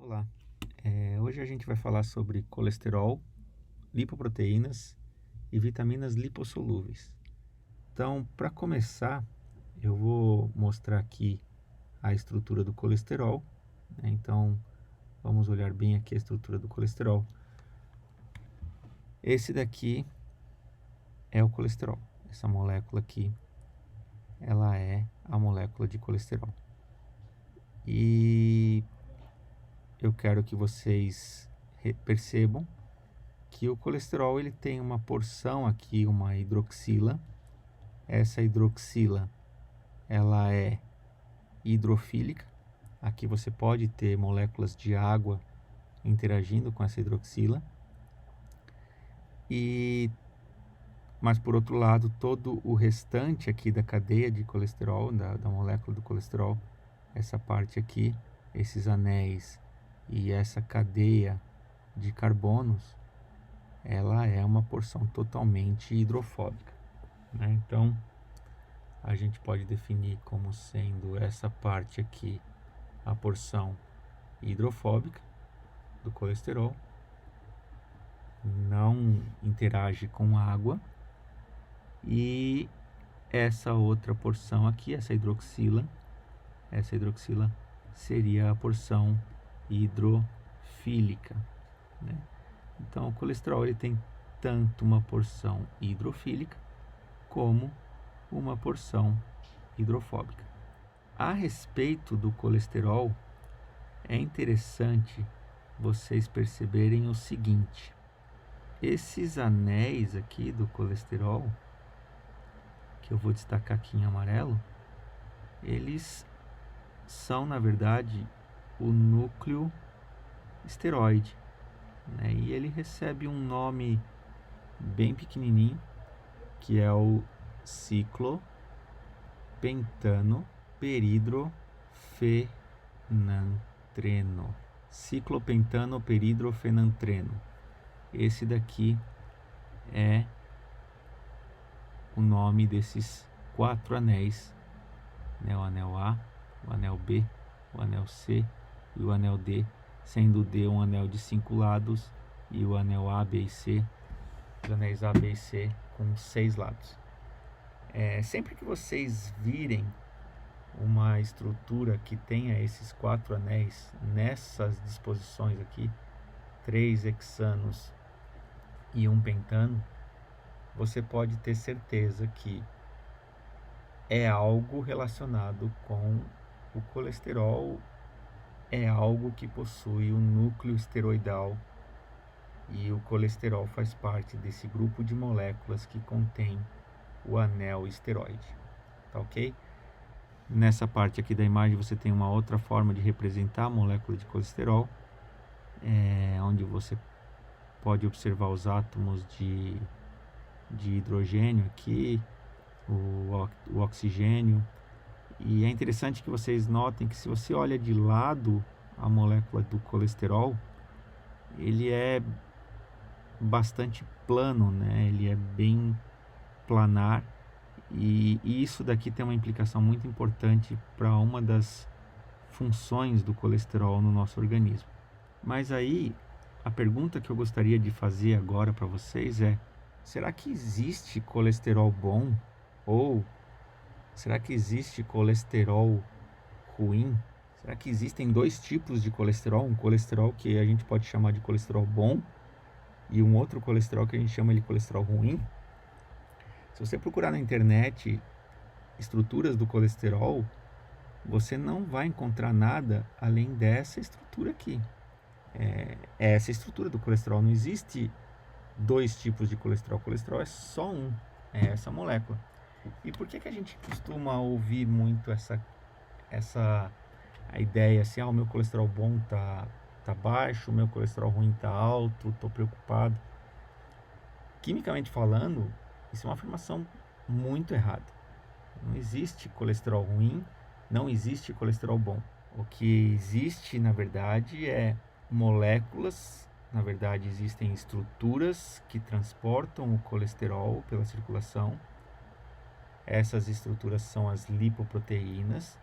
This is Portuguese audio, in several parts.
Olá, hoje a gente vai falar sobre colesterol, lipoproteínas e vitaminas lipossolúveis. Então, para começar, eu vou mostrar aqui a estrutura do colesterol, né? Então, vamos olhar bem aqui a estrutura do colesterol. Esse daqui é o colesterol. Essa molécula aqui, ela é a molécula de colesterol. E eu quero que vocês percebam que o colesterol ele tem uma porção aqui, uma hidroxila. Essa hidroxila ela é hidrofílica. Aqui você pode ter moléculas de água interagindo com essa hidroxila. Mas por outro lado, todo o restante aqui da cadeia de colesterol, da molécula do colesterol, essa parte aqui, esses anéis e essa cadeia de carbonos, ela é uma porção totalmente hidrofóbica, né? Então, a gente pode definir como sendo essa parte aqui a porção hidrofóbica do colesterol, não interage com água, e essa outra porção aqui, essa hidroxila seria a porção hidrofílica, né? Então, o colesterol ele tem tanto uma porção hidrofílica como uma porção hidrofóbica. A respeito do colesterol, é interessante vocês perceberem o seguinte: esses anéis aqui do colesterol, que eu vou destacar aqui em amarelo, eles são, na verdade, o núcleo esteroide, né? E ele recebe um nome bem pequenininho, que é o ciclopentano peridrofenantreno. Ciclopentano peridrofenantreno. Esse daqui é o nome desses 4 anéis, né? O anel A, o anel B, o anel C e o anel D, sendo o D um anel de 5 lados e o anel A, B e C, os anéis A, B e C com 6 lados. Sempre que vocês virem uma estrutura que tenha esses 4 anéis nessas disposições aqui, 3 hexanos e um pentano, você pode ter certeza que é algo relacionado com o colesterol, é algo que possui um núcleo esteroidal, e o colesterol faz parte desse grupo de moléculas que contém o anel esteroide, tá ok? Nessa parte aqui da imagem você tem uma outra forma de representar a molécula de colesterol, onde você pode observar os átomos de hidrogênio aqui, o oxigênio. E é interessante que vocês notem que se você olha de lado a molécula do colesterol, ele é bastante plano, né? Ele é bem planar, e isso daqui tem uma implicação muito importante para uma das funções do colesterol no nosso organismo. Mas aí, a pergunta que eu gostaria de fazer agora para vocês é: será que existe colesterol bom? Ou será que existe colesterol ruim? Será que existem 2 tipos de colesterol? Um colesterol que a gente pode chamar de colesterol bom e um outro colesterol que a gente chama de colesterol ruim? Se você procurar na internet estruturas do colesterol, você não vai encontrar nada além dessa estrutura aqui. Essa estrutura do colesterol. Não existe 2 tipos de colesterol. O colesterol é só um, é essa molécula. E por que a gente costuma ouvir muito a ideia assim: o meu colesterol bom tá baixo, o meu colesterol ruim tá alto, tô preocupado? Quimicamente falando, isso é uma afirmação muito errada. Não existe colesterol ruim, não existe colesterol bom. O que existe, na verdade, é moléculas, na verdade existem estruturas que transportam o colesterol pela circulação. Essas estruturas são as lipoproteínas,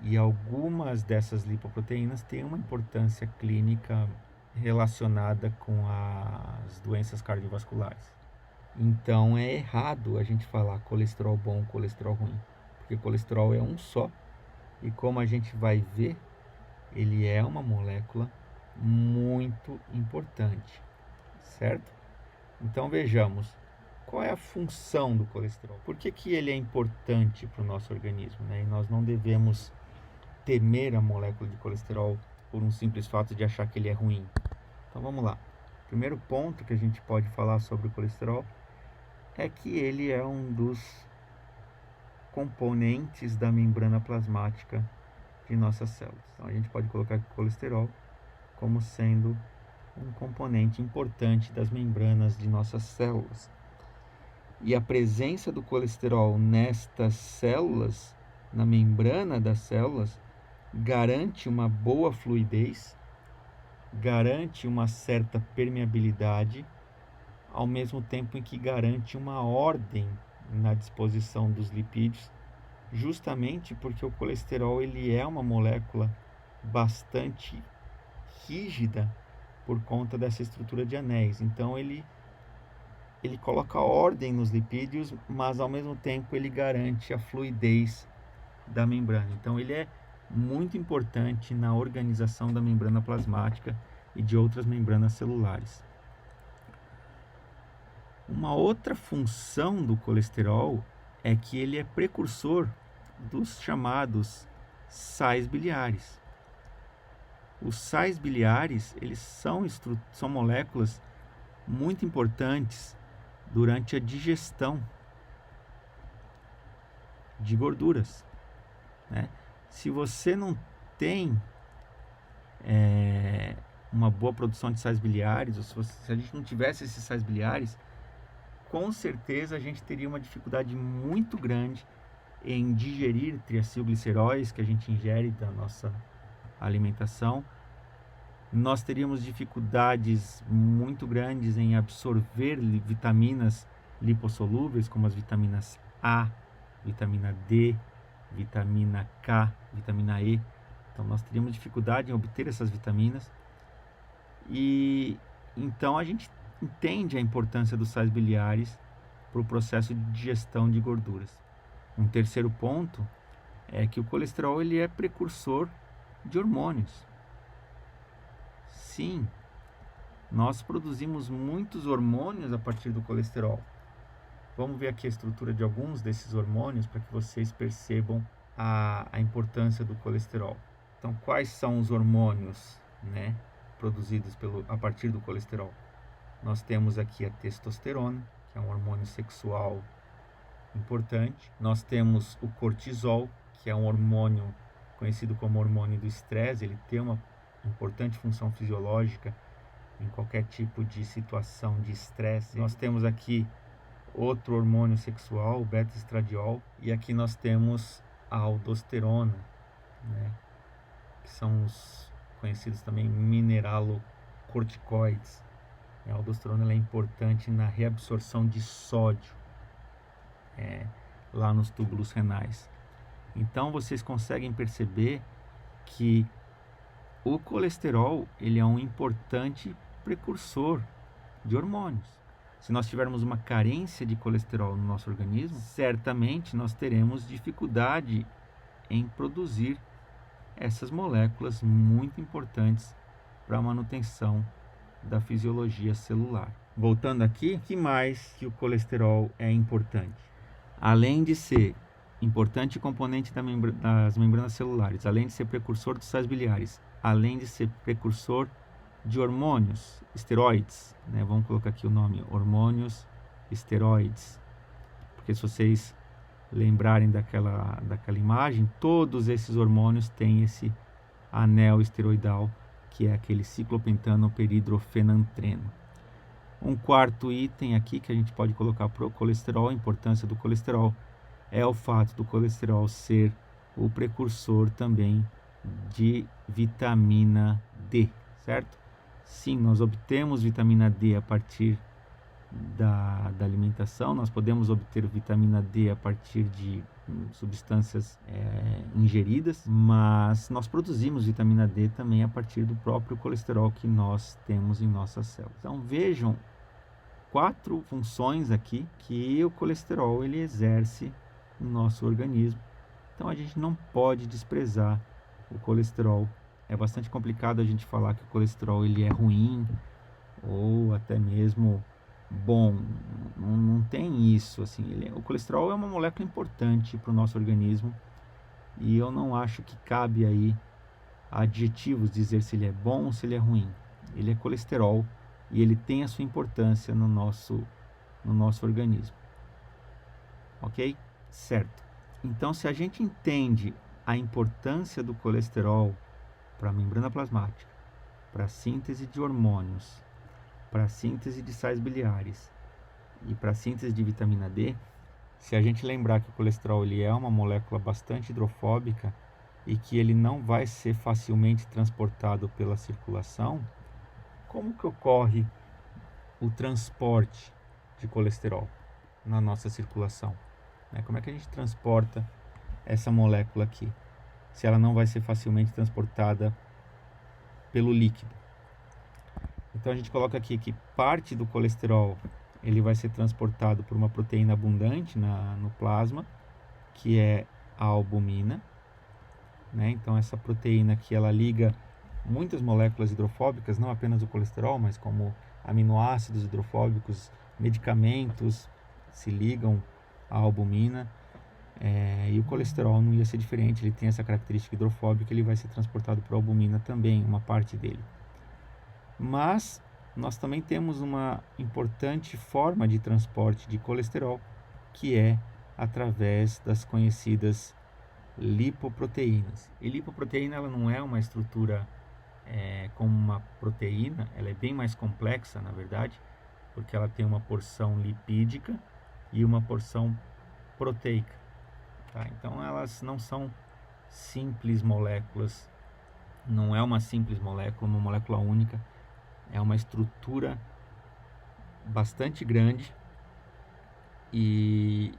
E algumas dessas lipoproteínas têm uma importância clínica relacionada com as doenças cardiovasculares. Então é errado a gente falar colesterol bom, colesterol ruim, porque colesterol é um só, e como a gente vai ver, ele é uma molécula muito importante, certo? Então vejamos, qual é a função do colesterol? Por que ele é importante para o nosso organismo, né? E nós não devemos temer a molécula de colesterol por um simples fato de achar que ele é ruim. Então vamos lá. Primeiro ponto que a gente pode falar sobre o colesterol é que ele é um dos componentes da membrana plasmática de nossas células. Então a gente pode colocar o colesterol como sendo um componente importante das membranas de nossas células. E a presença do colesterol nestas células, na membrana das células, garante uma boa fluidez, garante uma certa permeabilidade, ao mesmo tempo em que garante uma ordem na disposição dos lipídios, justamente porque o colesterol ele é uma molécula bastante rígida por conta dessa estrutura de anéis. Então ele coloca ordem nos lipídios, mas ao mesmo tempo ele garante a fluidez da membrana. Então ele é muito importante na organização da membrana plasmática e de outras membranas celulares. Uma outra função do colesterol é que ele é precursor dos chamados sais biliares. Os sais biliares, eles são moléculas muito importantes durante a digestão de gorduras, né? Se você não tem uma boa produção de sais biliares, ou se a gente não tivesse esses sais biliares, com certeza a gente teria uma dificuldade muito grande em digerir triacilgliceróis que a gente ingere da nossa alimentação. Nós teríamos dificuldades muito grandes em absorver vitaminas lipossolúveis, como as vitaminas A, vitamina D, vitamina K, vitamina E. Então nós teríamos dificuldade em obter essas vitaminas. E então a gente entende a importância dos sais biliares para o processo de digestão de gorduras. Um terceiro ponto é que o colesterol ele é precursor de hormônios. Sim, nós produzimos muitos hormônios a partir do colesterol. Vamos ver aqui a estrutura de alguns desses hormônios para que vocês percebam a importância do colesterol. Então, quais são os hormônios, né, produzidos a partir do colesterol? Nós temos aqui a testosterona, que é um hormônio sexual importante. Nós temos o cortisol, que é um hormônio conhecido como hormônio do estresse. Ele tem uma importante função fisiológica em qualquer tipo de situação de estresse. Nós temos aqui outro hormônio sexual, o beta-estradiol, e aqui nós temos a aldosterona, né, que são os conhecidos também mineralocorticoides. A aldosterona é importante na reabsorção de sódio lá nos túbulos renais. Então vocês conseguem perceber que o colesterol ele é um importante precursor de hormônios. Se nós tivermos uma carência de colesterol no nosso organismo, certamente nós teremos dificuldade em produzir essas moléculas muito importantes para a manutenção da fisiologia celular. Voltando aqui, o que mais que o colesterol é importante? Além de ser importante componente das membranas celulares, além de ser precursor dos sais biliares, além de ser precursor de hormônios, esteroides, né? Vamos colocar aqui o nome, hormônios esteroides, porque se vocês lembrarem daquela imagem, todos esses hormônios têm esse anel esteroidal, que é aquele ciclopentanoperidrofenantreno. Um quarto item aqui que a gente pode colocar para o colesterol, a importância do colesterol, é o fato do colesterol ser o precursor também de vitamina D, certo? Sim, nós obtemos vitamina D a partir da alimentação. Nós podemos obter vitamina D a partir de substâncias ingeridas, mas nós produzimos vitamina D também a partir do próprio colesterol que nós temos em nossas células. Então vejam 4 funções aqui que o colesterol ele exerce no nosso organismo. Então a gente não pode desprezar o colesterol. É bastante complicado a gente falar que o colesterol ele é ruim ou até mesmo bom. Não tem isso assim. O colesterol é uma molécula importante para o nosso organismo e eu não acho que cabe aí adjetivos dizer se ele é bom ou se ele é ruim. Ele é colesterol e ele tem a sua importância no nosso organismo. Ok? Certo. Então, se a gente entende a importância do colesterol para a membrana plasmática, para a síntese de hormônios, para a síntese de sais biliares e para a síntese de vitamina D, se a gente lembrar que o colesterol ele é uma molécula bastante hidrofóbica e que ele não vai ser facilmente transportado pela circulação, como que ocorre o transporte de colesterol na nossa circulação? Como é que a gente transporta essa molécula aqui, se ela não vai ser facilmente transportada pelo líquido? Então a gente coloca aqui que parte do colesterol ele vai ser transportado por uma proteína abundante no plasma, que é a albumina, Então essa proteína aqui ela liga muitas moléculas hidrofóbicas, não apenas o colesterol, mas como aminoácidos hidrofóbicos, medicamentos se ligam à albumina. E o colesterol não ia ser diferente, ele tem essa característica hidrofóbica, ele vai ser transportado por albumina também, uma parte dele. Mas nós também temos uma importante forma de transporte de colesterol, que é através das conhecidas lipoproteínas. E lipoproteína ela não é uma estrutura como uma proteína, ela é bem mais complexa, na verdade, porque ela tem uma porção lipídica e uma porção proteica. Tá? Então elas não são simples moléculas, não é uma simples molécula, uma molécula única, é uma estrutura bastante grande e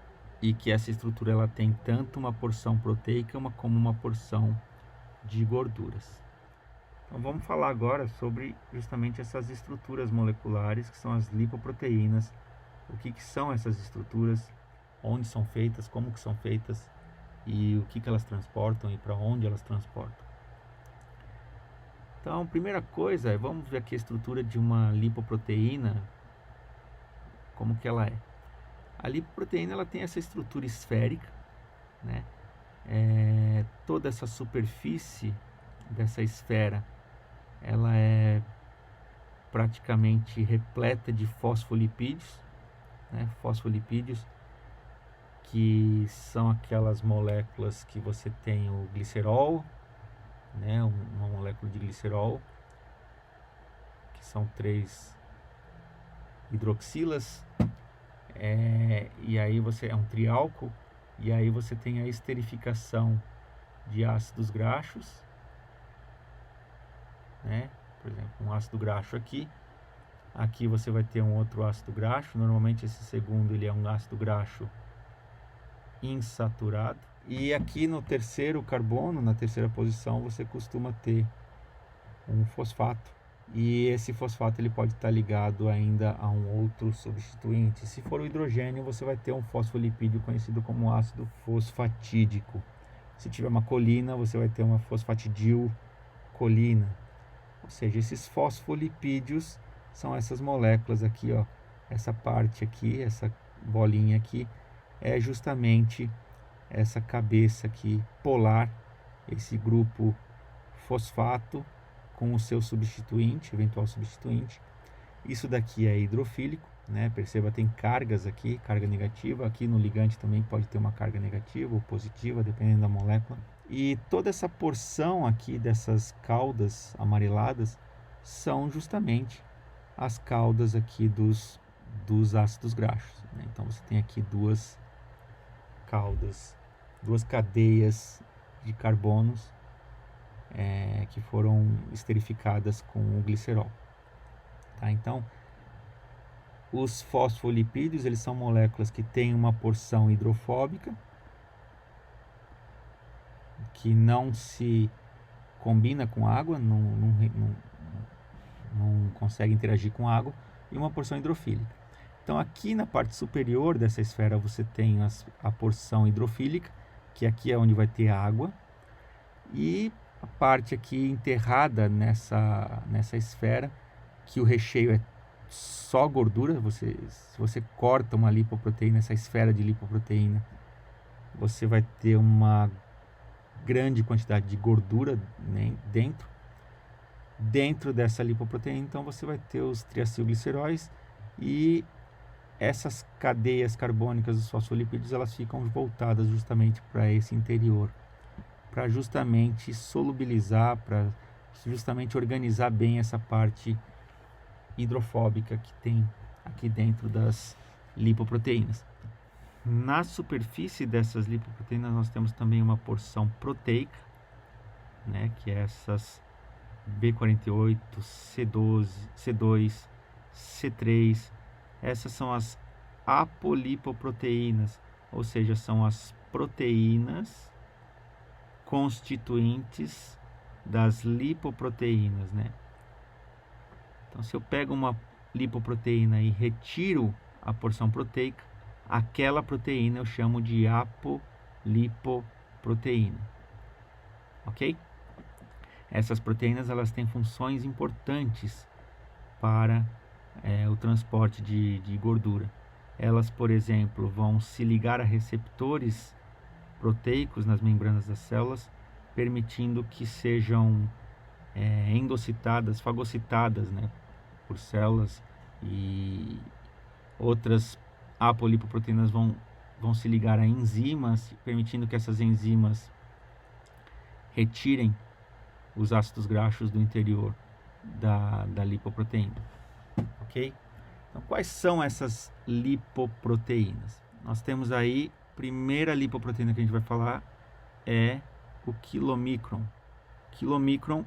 que essa estrutura ela tem tanto uma porção proteica como uma porção de gorduras. Então vamos falar agora sobre justamente essas estruturas moleculares que são as lipoproteínas, o que são essas estruturas, onde são feitas, como que são feitas e o que elas transportam e para onde elas transportam. Então, primeira coisa, vamos ver aqui a estrutura de uma lipoproteína, como que ela é. A lipoproteína ela tem essa estrutura esférica, toda essa superfície dessa esfera, ela é praticamente repleta de fosfolipídios, fosfolipídios que são aquelas moléculas que você tem o glicerol, uma molécula de glicerol, que são 3 hidroxilas, e aí você é um triálcool, e aí você tem a esterificação de ácidos graxos, por exemplo, um ácido graxo aqui você vai ter um outro ácido graxo, normalmente esse segundo ele é um ácido graxo insaturado, e aqui no terceiro carbono, na terceira posição, você costuma ter um fosfato, e esse fosfato ele pode estar ligado ainda a um outro substituinte. Se for o hidrogênio, você vai ter um fosfolipídio conhecido como ácido fosfatídico. Se tiver uma colina, você vai ter uma fosfatidilcolina. Ou seja, esses fosfolipídios são essas moléculas aqui, essa parte aqui, essa bolinha aqui, é justamente essa cabeça aqui polar, esse grupo fosfato com o seu substituinte, eventual substituinte. Isso daqui é hidrofílico, Perceba, tem cargas aqui, carga negativa. Aqui no ligante também pode ter uma carga negativa ou positiva, dependendo da molécula. E toda essa porção aqui dessas caudas amareladas são justamente as caudas aqui dos ácidos graxos. Então você tem aqui 2 caudas, 2 cadeias de carbonos que foram esterificadas com o glicerol. Tá? Então, Os fosfolipídios, eles são moléculas que têm uma porção hidrofóbica, que não se combina com água, não consegue interagir com água, e uma porção hidrofílica. Então aqui na parte superior dessa esfera você tem a porção hidrofílica, que aqui é onde vai ter água, e a parte aqui enterrada nessa esfera, que o recheio é só gordura. Se você corta uma lipoproteína, essa esfera de lipoproteína, você vai ter uma grande quantidade de gordura, né, dentro dessa lipoproteína. Então você vai ter os triacilgliceróis, e essas cadeias carbônicas dos fosfolipídios, elas ficam voltadas justamente para esse interior, para justamente solubilizar, para justamente organizar bem essa parte hidrofóbica que tem aqui dentro das lipoproteínas. Na superfície dessas lipoproteínas nós temos também uma porção proteica, né, que é essas B48, C12, C2, C3. Essas são as apolipoproteínas, ou seja, são as proteínas constituintes das lipoproteínas, né? Então, se eu pego uma lipoproteína e retiro a porção proteica, aquela proteína eu chamo de apolipoproteína, ok? Essas proteínas, elas têm funções importantes para o transporte de gordura. Elas, por exemplo, vão se ligar a receptores proteicos nas membranas das células, permitindo que sejam endocitadas, fagocitadas, né, por células, e outras apolipoproteínas vão se ligar a enzimas, permitindo que essas enzimas retirem os ácidos graxos do interior da lipoproteína, ok? Então, quais são essas lipoproteínas? Nós temos aí, a primeira lipoproteína que a gente vai falar é o quilomicron. Quilomicron,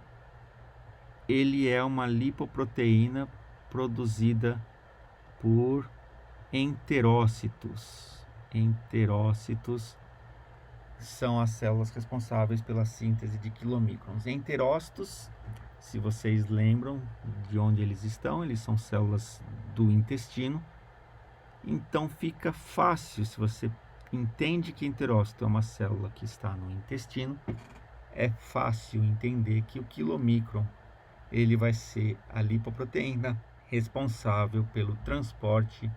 ele é uma lipoproteína produzida por enterócitos. Enterócitos são as células responsáveis pela síntese de quilomicrons. Enterócitos, se vocês lembram de onde eles estão, eles são células do intestino. Então fica fácil, se você entende que enterócito é uma célula que está no intestino, é fácil entender que o quilomicron, ele vai ser a lipoproteína responsável pelo transporte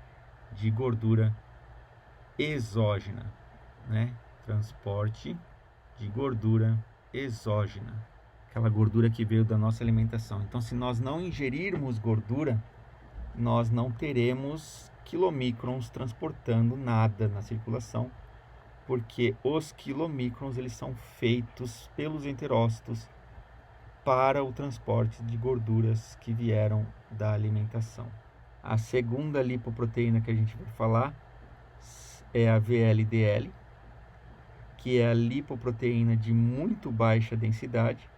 de gordura exógena, né? Transporte de gordura exógena, aquela gordura que veio da nossa alimentação. Então, se nós não ingerirmos gordura, nós não teremos quilomicrons transportando nada na circulação, porque os quilomicrons, eles são feitos pelos enterócitos para o transporte de gorduras que vieram da alimentação. A segunda lipoproteína que a gente vai falar é a VLDL, que é a lipoproteína de muito baixa densidade.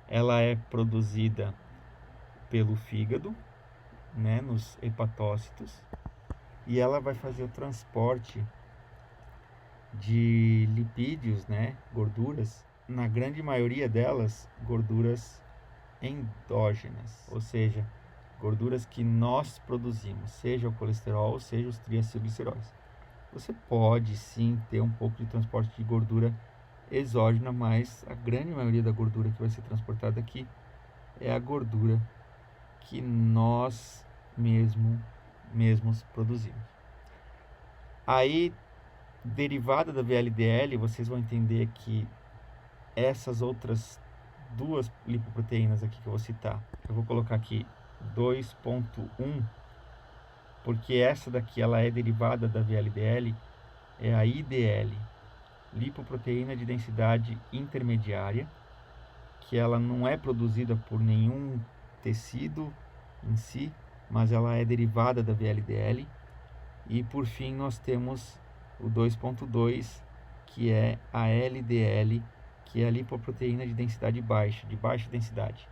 Ela é produzida pelo fígado, né, nos hepatócitos, e ela vai fazer o transporte de lipídios, né, gorduras, na grande maioria delas, gorduras endógenas, ou seja, gorduras que nós produzimos, seja o colesterol, seja os triacilgliceróis. Você pode sim ter um pouco de transporte de gordura exógena, mas a grande maioria da gordura que vai ser transportada aqui é a gordura que nós mesmos produzimos. Aí, derivada da VLDL, vocês vão entender que essas outras duas lipoproteínas aqui que eu vou citar, eu vou colocar aqui 2.1, porque essa daqui ela é derivada da VLDL, é a IDL, lipoproteína de densidade intermediária, que ela não é produzida por nenhum tecido em si, mas ela é derivada da VLDL. E por fim nós temos o 2.2, que é a LDL, que é a lipoproteína de densidade baixa, de baixa densidade,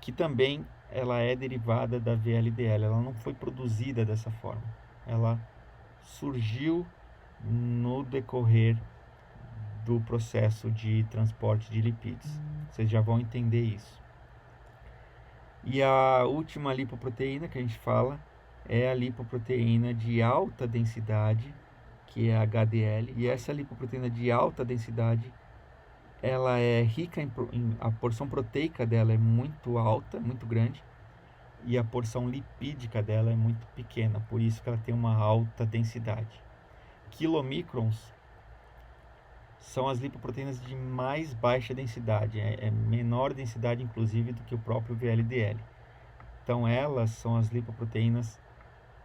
que também ela é derivada da VLDL, ela não foi produzida dessa forma, ela surgiu no decorrer do processo de transporte de lipídios. Vocês já vão entender isso. E a última lipoproteína que a gente fala é a lipoproteína de alta densidade, que é a HDL. E essa lipoproteína de alta densidade, ela é rica a porção proteica dela é muito alta, muito grande, e a porção lipídica dela é muito pequena, por isso que ela tem uma alta densidade. Quilomicrons são as lipoproteínas de mais baixa densidade, é menor densidade inclusive do que o próprio VLDL. Então elas são as lipoproteínas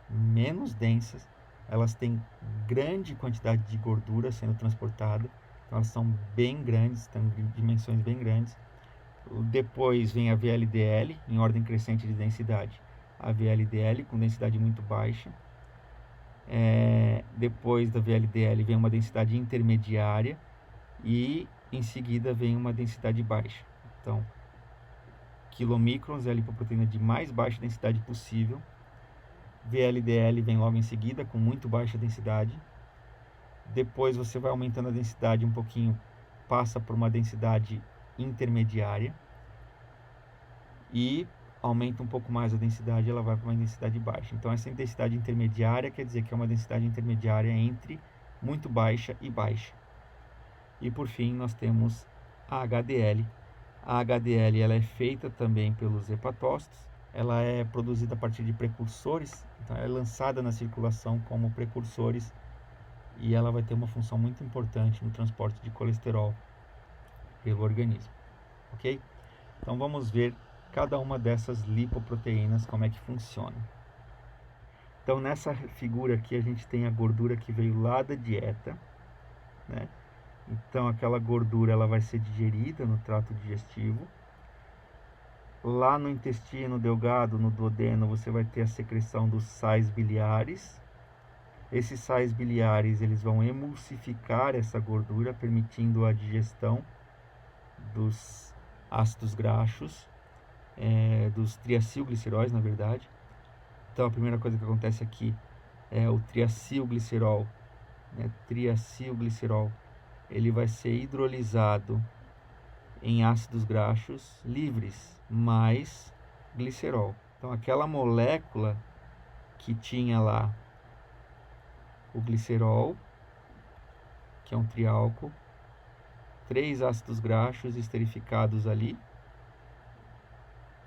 menos densas, elas têm grande quantidade de gordura sendo transportada, então elas são bem grandes, têm dimensões bem grandes. Depois vem a VLDL em ordem crescente de densidade, a VLDL com densidade muito baixa. Depois da VLDL vem uma densidade intermediária e em seguida vem uma densidade baixa. Então, quilomicrons é a lipoproteína de mais baixa densidade possível. VLDL vem logo em seguida com muito baixa densidade. Depois você vai aumentando a densidade um pouquinho, passa por uma densidade intermediária e aumenta um pouco mais a densidade, ela vai para uma densidade baixa. Então essa densidade intermediária quer dizer que é uma densidade intermediária entre muito baixa e baixa. E por fim nós temos a HDL. A HDL ela é feita também pelos hepatócitos, ela é produzida a partir de precursores, então ela é lançada na circulação como precursores e ela vai ter uma função muito importante no transporte de colesterol pelo organismo, ok? Então vamos ver cada uma dessas lipoproteínas, como é que funciona. Então nessa figura aqui a gente tem a gordura que veio lá da dieta, né? Então aquela gordura ela vai ser digerida no trato digestivo. Lá no intestino delgado, no duodeno, você vai ter a secreção dos sais biliares. Esses sais biliares eles vão emulsificar essa gordura, permitindo a digestão dos ácidos graxos, dos triacilgliceróis, na verdade. Então a primeira coisa que acontece aqui é o triacilglicerol, né? Triacilglicerol, ele vai ser hidrolisado em ácidos graxos livres, mais glicerol. Então aquela molécula que tinha lá o glicerol, que é um triálcool, 3 ácidos graxos esterificados ali,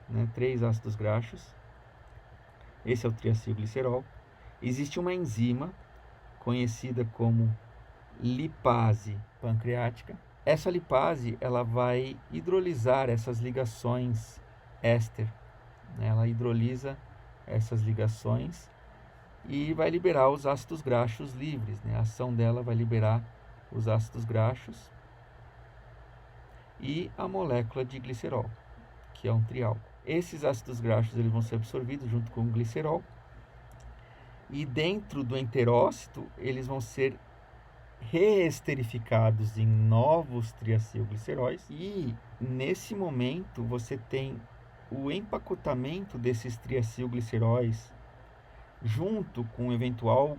né? 3 ácidos graxos. Esse é o triacilglicerol. Existe uma enzima conhecida como lipase pancreática. Essa lipase ela vai hidrolisar essas ligações éster, né? Ela hidrolisa essas ligações e vai liberar os ácidos graxos livres, né? A ação dela vai liberar os ácidos graxos e a molécula de glicerol, que é um triálcool. Esses ácidos graxos eles vão ser absorvidos junto com o glicerol e dentro do enterócito eles vão ser reesterificados em novos triacilgliceróis e nesse momento você tem o empacotamento desses triacilgliceróis junto com o eventual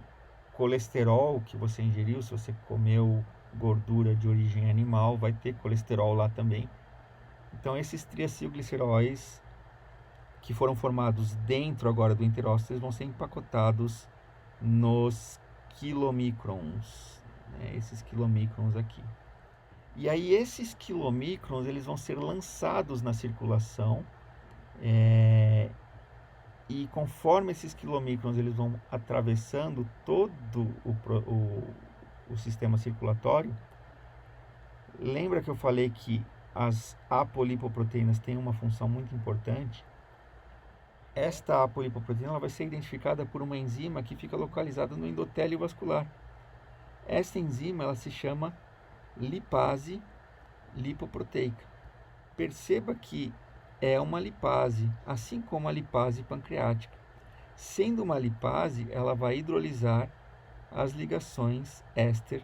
colesterol que você ingeriu. Se você comeu gordura de origem animal, vai ter colesterol lá também. Então esses triacilgliceróis que foram formados dentro agora do enterócito, eles vão ser empacotados nos quilomicrons, né? Esses quilomicrons aqui. E aí esses quilomicrons eles vão ser lançados na circulação, e conforme esses quilomicrons eles vão atravessando todo o sistema circulatório. Lembra que eu falei que as apolipoproteínas têm uma função muito importante? Esta apolipoproteína ela vai ser identificada por uma enzima que fica localizada no endotélio vascular. Essa enzima ela se chama lipase lipoproteica. Perceba que é uma lipase, assim como a lipase pancreática. Sendo uma lipase, ela vai hidrolisar as ligações éster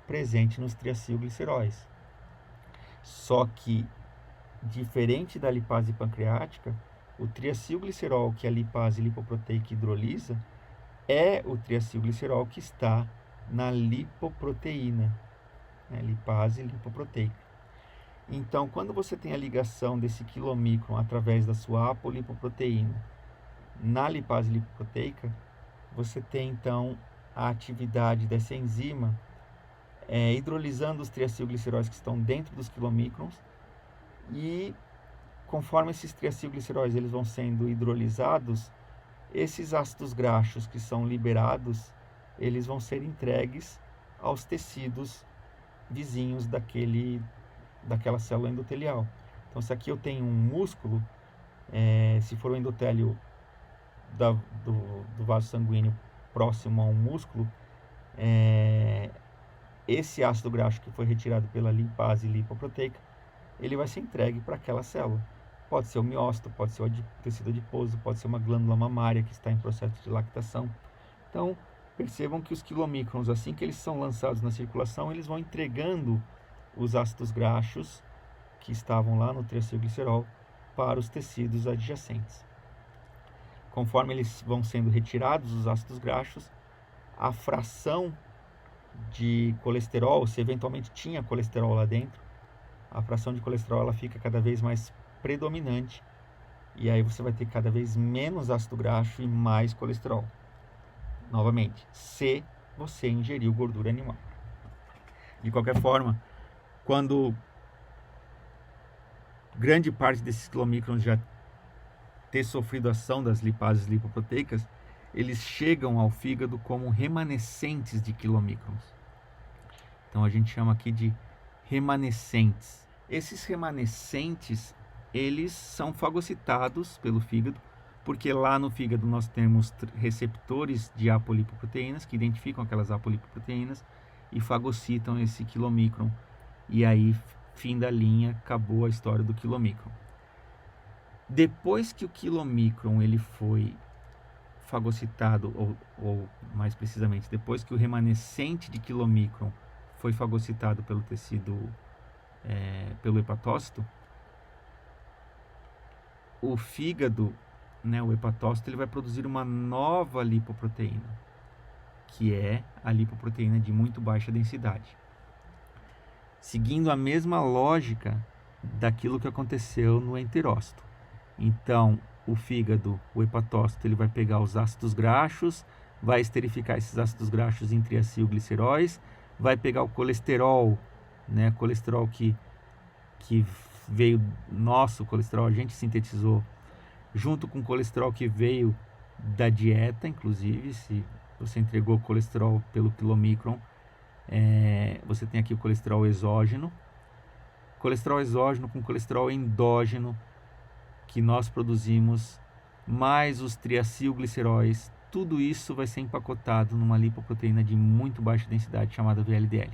presentes nos triacilgliceróis. Só que, diferente da lipase pancreática, O triacilglicerol que a lipase lipoproteica hidrolisa é o triacilglicerol que está na lipoproteína, né? Lipase lipoproteica. Então, quando você tem a ligação desse quilomicron através da sua apolipoproteína na lipase lipoproteica, você tem então a atividade dessa enzima hidrolisando os triacilgliceróis que estão dentro dos quilomicrons, e conforme esses triacilgliceróis eles vão sendo hidrolisados, esses ácidos graxos que são liberados, eles vão ser entregues aos tecidos vizinhos daquela célula endotelial. Então, se aqui eu tenho um músculo, se for o endotélio do vaso sanguíneo próximo a um músculo, esse ácido graxo que foi retirado pela lipase lipoproteica, ele vai ser entregue para aquela célula. Pode ser o miócito, pode ser o tecido adiposo, pode ser uma glândula mamária que está em processo de lactação. Então, percebam que os quilomicrons, assim que eles são lançados na circulação, eles vão entregando os ácidos graxos que estavam lá no triacilglicerol para os tecidos adjacentes. Conforme eles vão sendo retirados, os ácidos graxos, a fração de colesterol, se eventualmente tinha colesterol lá dentro, a fração de colesterol ela fica cada vez mais predominante, e aí você vai ter cada vez menos ácido graxo e mais colesterol. Novamente, se você ingeriu gordura animal. De qualquer forma, quando grande parte desses quilomicrons já ter sofrido a ação das lipases lipoproteicas, eles chegam ao fígado como remanescentes de quilomicrons. Então a gente chama aqui de remanescentes. Esses remanescentes, eles são fagocitados pelo fígado, porque lá no fígado nós temos receptores de apolipoproteínas que identificam aquelas apolipoproteínas e fagocitam esse quilomicron. E aí, fim da linha, acabou a história do quilomicron. Depois que o quilomicron ele foi fagocitado, ou mais precisamente, depois que o remanescente de quilomicron foi fagocitado pelo tecido, pelo hepatócito, o fígado, né, o hepatócito, ele vai produzir uma nova lipoproteína, que é a lipoproteína de muito baixa densidade, seguindo a mesma lógica daquilo que aconteceu no enterócito. Então, o fígado, o hepatócito, ele vai pegar os ácidos graxos, vai esterificar esses ácidos graxos em triacilgliceróis, vai pegar o colesterol, né, colesterol que veio, nosso colesterol, a gente sintetizou, junto com o colesterol que veio da dieta, inclusive, se você entregou colesterol pelo quilomicron, você tem aqui o colesterol exógeno com colesterol endógeno, que nós produzimos, mais os triacilgliceróis, tudo isso vai ser empacotado numa lipoproteína de muito baixa densidade chamada VLDL.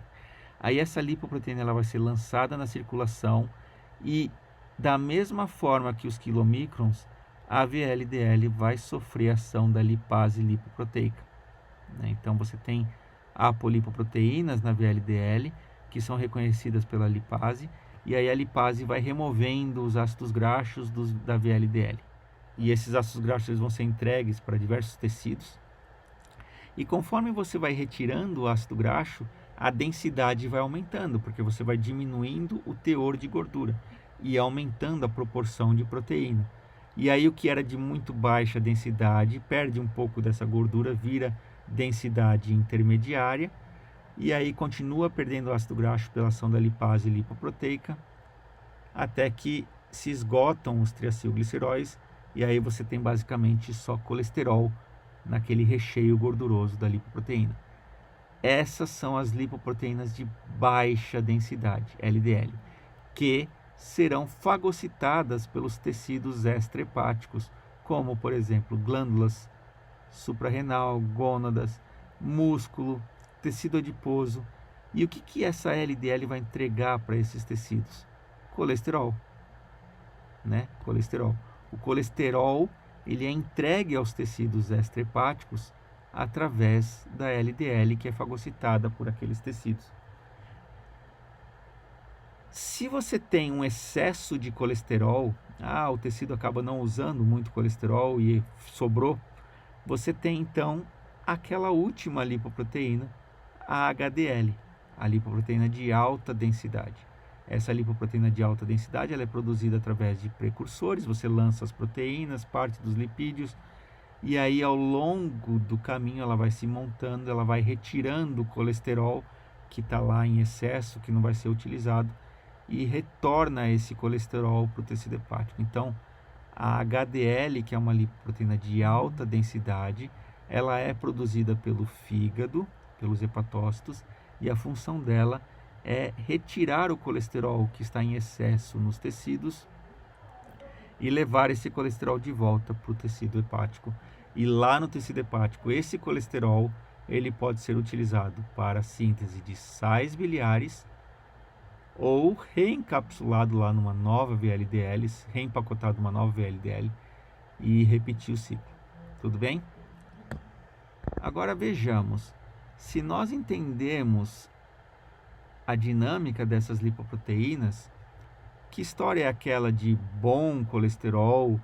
Aí essa lipoproteína ela vai ser lançada na circulação e, da mesma forma que os quilomicrons, a VLDL vai sofrer a ação da lipase lipoproteica, né? Então você tem apolipoproteínas na VLDL que são reconhecidas pela lipase, e aí a lipase vai removendo os ácidos graxos da VLDL. E esses ácidos graxos eles vão ser entregues para diversos tecidos. E conforme você vai retirando o ácido graxo, a densidade vai aumentando, porque você vai diminuindo o teor de gordura e aumentando a proporção de proteína. E aí o que era de muito baixa densidade perde um pouco dessa gordura, vira densidade intermediária, e aí continua perdendo ácido graxo pela ação da lipase lipoproteica, até que se esgotam os triacilgliceróis, e aí você tem basicamente só colesterol naquele recheio gorduroso da lipoproteína. Essas são as lipoproteínas de baixa densidade, LDL, que serão fagocitadas pelos tecidos extrahepáticos, como, por exemplo, glândulas suprarrenal, gônadas, músculo, tecido adiposo. E o que essa LDL vai entregar para esses tecidos? Colesterol, né? Colesterol. O colesterol ele é entregue aos tecidos extrahepáticos através da LDL que é fagocitada por aqueles tecidos. Se você tem um excesso de colesterol, o tecido acaba não usando muito colesterol e sobrou, você tem então aquela última lipoproteína, a HDL, a lipoproteína de alta densidade. Essa lipoproteína de alta densidade ela é produzida através de precursores, você lança as proteínas, parte dos lipídios, e aí ao longo do caminho ela vai se montando, ela vai retirando o colesterol que está lá em excesso, que não vai ser utilizado, e retorna esse colesterol para o tecido hepático. Então, a HDL, que é uma lipoproteína de alta densidade, ela é produzida pelo fígado, pelos hepatócitos, e a função dela é retirar o colesterol que está em excesso nos tecidos e levar esse colesterol de volta para o tecido hepático. E lá no tecido hepático, esse colesterol ele pode ser utilizado para a síntese de sais biliares ou reencapsulado lá numa nova VLDL, reempacotado numa nova VLDL e repetir o ciclo. Tudo bem? Agora vejamos, se nós entendemos a dinâmica dessas lipoproteínas, que história é aquela de bom colesterol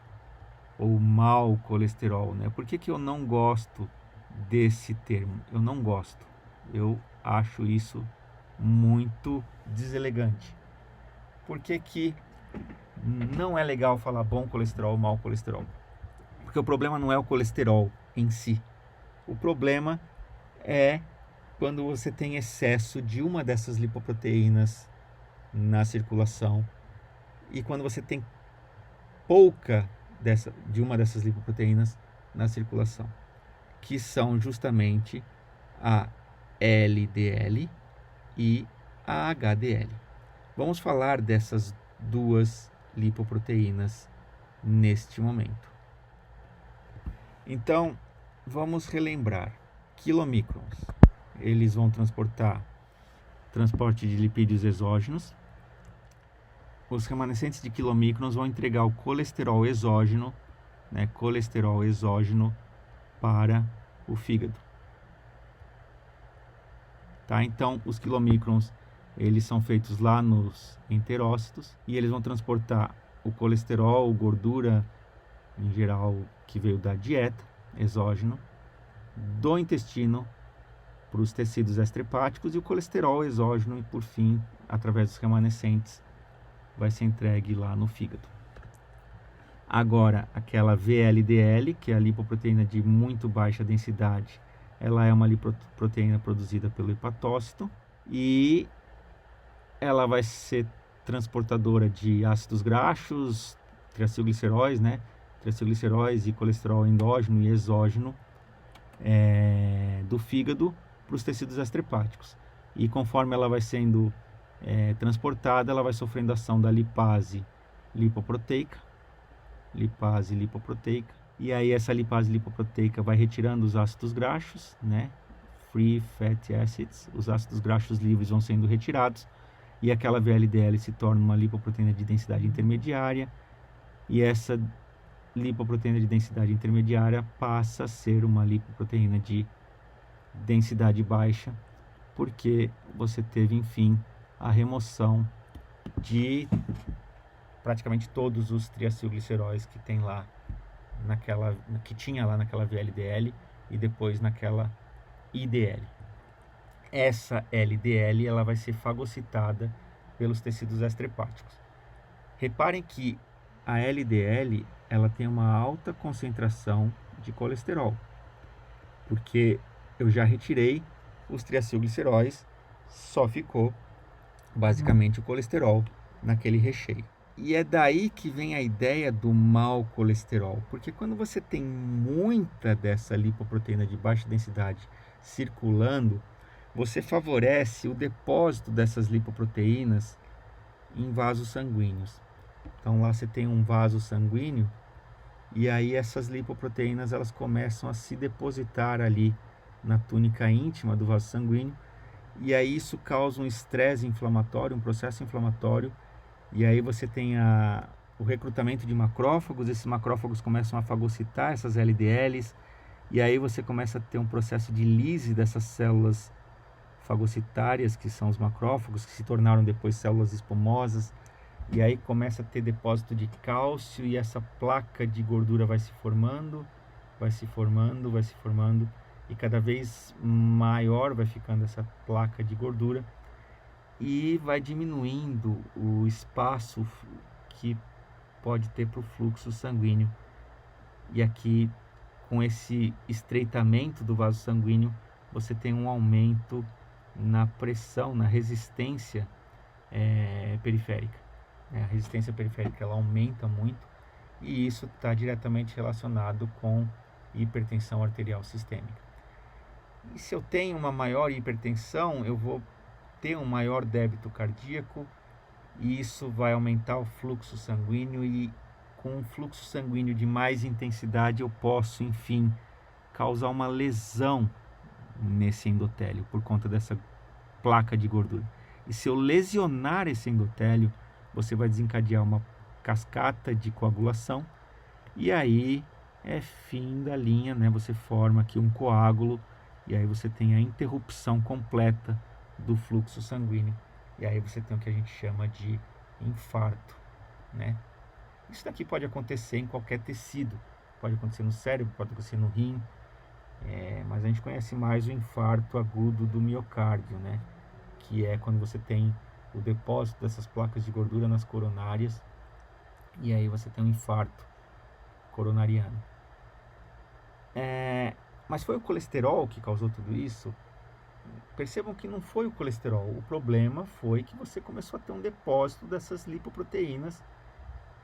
ou mau colesterol, né? Por que eu não gosto desse termo? Eu não gosto. Eu acho isso muito deselegante. Por que não é legal falar bom colesterol ou mau colesterol? Porque o problema não é o colesterol em si. O problema é quando você tem excesso de uma dessas lipoproteínas na circulação e quando você tem pouca de uma dessas lipoproteínas na circulação, que são justamente a LDL e a HDL. Vamos falar dessas duas lipoproteínas neste momento. Então, vamos relembrar. Quilomicrons, eles vão transporte de lipídios exógenos. Os remanescentes de quilomicrons vão entregar o colesterol exógeno, para o fígado. Tá? Então, os quilomicrons, eles são feitos lá nos enterócitos e eles vão transportar o colesterol, gordura, em geral, que veio da dieta, exógeno, do intestino para os tecidos extrahepáticos e o colesterol exógeno e, por fim, através dos remanescentes, vai ser entregue lá no fígado. Agora, aquela VLDL, que é a lipoproteína de muito baixa densidade, ela é uma lipoproteína produzida pelo hepatócito e ela vai ser transportadora de ácidos graxos, triacilgliceróis, triacilgliceróis e colesterol endógeno e exógeno do fígado para os tecidos extrahepáticos. E conforme ela vai sendo transportada, ela vai sofrendo ação da lipase lipoproteica, e aí essa lipase lipoproteica vai retirando os ácidos graxos, free fatty acids, os ácidos graxos livres vão sendo retirados, e aquela VLDL se torna uma lipoproteína de densidade intermediária, e essa lipoproteína de densidade intermediária passa a ser uma lipoproteína de densidade baixa, porque você teve, enfim, a remoção de praticamente todos os triacilgliceróis que tem lá que tinha lá naquela VLDL e depois naquela IDL. Essa LDL ela vai ser fagocitada pelos tecidos extrahepáticos. Reparem que a LDL ela tem uma alta concentração de colesterol, porque eu já retirei os triacilgliceróis, só ficou basicamente o colesterol naquele recheio. E é daí que vem a ideia do mau colesterol, porque quando você tem muita dessa lipoproteína de baixa densidade circulando, você favorece o depósito dessas lipoproteínas em vasos sanguíneos. Então lá você tem um vaso sanguíneo e aí essas lipoproteínas elas começam a se depositar ali na túnica íntima do vaso sanguíneo e aí isso causa um estresse inflamatório, um processo inflamatório. E aí você tem o recrutamento de macrófagos, esses macrófagos começam a fagocitar essas LDLs, e aí você começa a ter um processo de lise dessas células fagocitárias, que são os macrófagos, que se tornaram depois células espumosas, e aí começa a ter depósito de cálcio e essa placa de gordura vai se formando, vai se formando, vai se formando, e cada vez maior vai ficando essa placa de gordura e vai diminuindo o espaço que pode ter para o fluxo sanguíneo. E aqui, com esse estreitamento do vaso sanguíneo, você tem um aumento na pressão, na resistência periférica. A resistência periférica ela aumenta muito e isso está diretamente relacionado com hipertensão arterial sistêmica. E se eu tenho uma maior hipertensão, eu vou ter um maior débito cardíaco e isso vai aumentar o fluxo sanguíneo, e com um fluxo sanguíneo de mais intensidade eu posso, enfim, causar uma lesão nesse endotélio por conta dessa placa de gordura. E se eu lesionar esse endotélio, você vai desencadear uma cascata de coagulação e aí é fim da linha, né? Você forma aqui um coágulo e aí você tem a interrupção completa do fluxo sanguíneo. E aí você tem o que a gente chama de infarto, né? Isso daqui pode acontecer em qualquer tecido. Pode acontecer no cérebro, pode acontecer no rim. Mas a gente conhece mais o infarto agudo do miocárdio, né? Que é quando você tem o depósito dessas placas de gordura nas coronárias. E aí você tem um infarto coronariano. Mas foi o colesterol que causou tudo isso? Percebam que não foi o colesterol. O problema foi que você começou a ter um depósito dessas lipoproteínas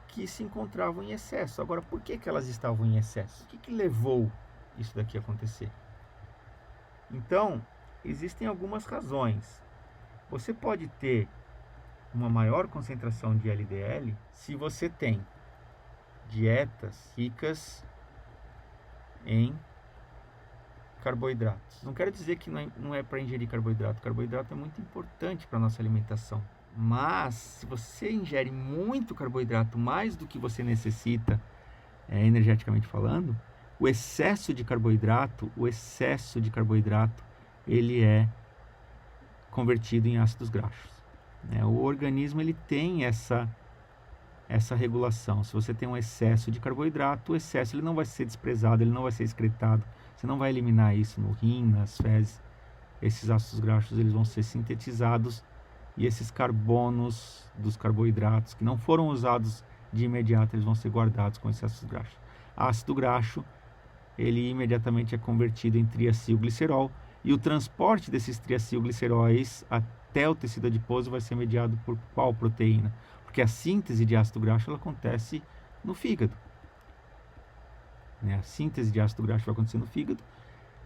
que se encontravam em excesso. Agora, por que elas estavam em excesso? O que levou isso daqui a acontecer? Então, existem algumas razões. Você pode ter uma maior concentração de LDL se você tem dietas ricas em carboidratos. Não quero dizer que não é para ingerir carboidrato. Carboidrato é muito importante para a nossa alimentação. Mas, se você ingere muito carboidrato, mais do que você necessita, energeticamente falando, o excesso de carboidrato, ele é convertido em ácidos graxos. O organismo ele tem essa regulação. Se você tem um excesso de carboidrato, o excesso ele não vai ser desprezado, ele não vai ser excretado. Você não vai eliminar isso no rim, nas fezes. Esses ácidos graxos eles vão ser sintetizados e esses carbonos dos carboidratos que não foram usados de imediato, eles vão ser guardados com esses ácidos graxos. Ácido graxo, ele imediatamente é convertido em triacilglicerol e o transporte desses triacilgliceróis até o tecido adiposo vai ser mediado por qual proteína? Porque a síntese de ácido graxo ela acontece no fígado. A síntese de ácido graxo vai acontecer no fígado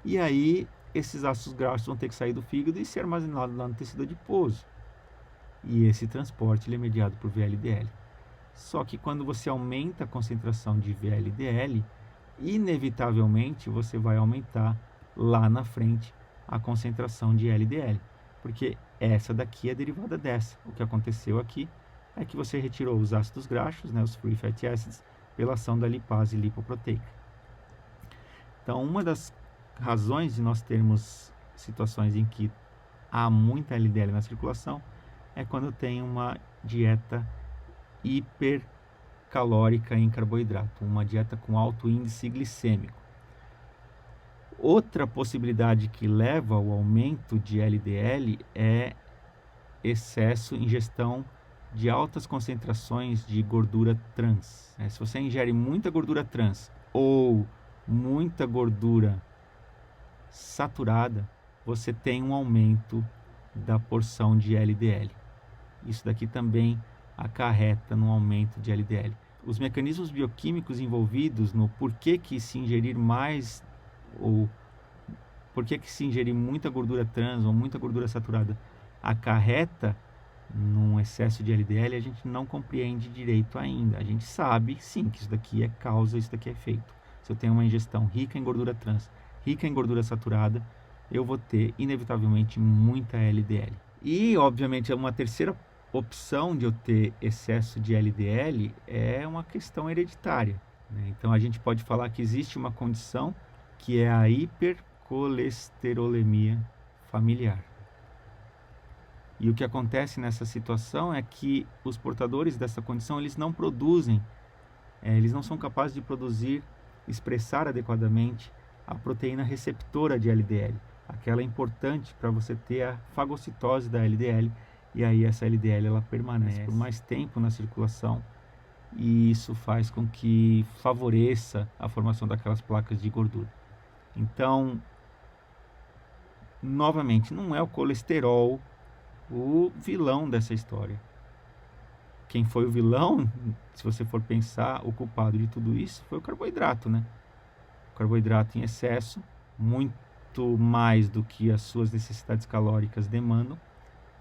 e aí esses ácidos graxos vão ter que sair do fígado e ser armazenados lá no tecido adiposo. E esse transporte ele é mediado por VLDL. Só que quando você aumenta a concentração de VLDL, inevitavelmente você vai aumentar lá na frente a concentração de LDL. Porque essa daqui é derivada dessa. O que aconteceu aqui é que você retirou os ácidos graxos, os free fatty acids, pela ação da lipase lipoproteica. Então, uma das razões de nós termos situações em que há muita LDL na circulação é quando tem uma dieta hipercalórica em carboidrato, uma dieta com alto índice glicêmico. Outra possibilidade que leva ao aumento de LDL é excesso, ingestão de altas concentrações de gordura trans. Se você ingere muita gordura trans ou muita gordura saturada, você tem um aumento da porção de LDL. Isso daqui também acarreta no aumento de LDL. Os mecanismos bioquímicos envolvidos no porquê que se ingerir mais ou porquê que se ingerir muita gordura trans ou muita gordura saturada acarreta num excesso de LDL, a gente não compreende direito ainda. A gente sabe, sim, que isso daqui é causa, isso daqui é efeito. Se eu tenho uma ingestão rica em gordura trans, rica em gordura saturada, eu vou ter, inevitavelmente, muita LDL. E, obviamente, uma terceira opção de eu ter excesso de LDL é uma questão hereditária. Então, a gente pode falar que existe uma condição que é a hipercolesterolemia familiar. E o que acontece nessa situação é que os portadores dessa condição, eles não produzem, eles não são capazes de produzir, expressar adequadamente a proteína receptora de LDL, aquela importante para você ter a fagocitose da LDL, e aí essa LDL ela permanece por mais tempo na circulação, e isso faz com que favoreça a formação daquelas placas de gordura. Então, novamente, não é o colesterol o vilão dessa história. Quem foi o vilão, se você for pensar, o culpado de tudo isso foi o carboidrato, né? O carboidrato em excesso, muito mais do que as suas necessidades calóricas demandam.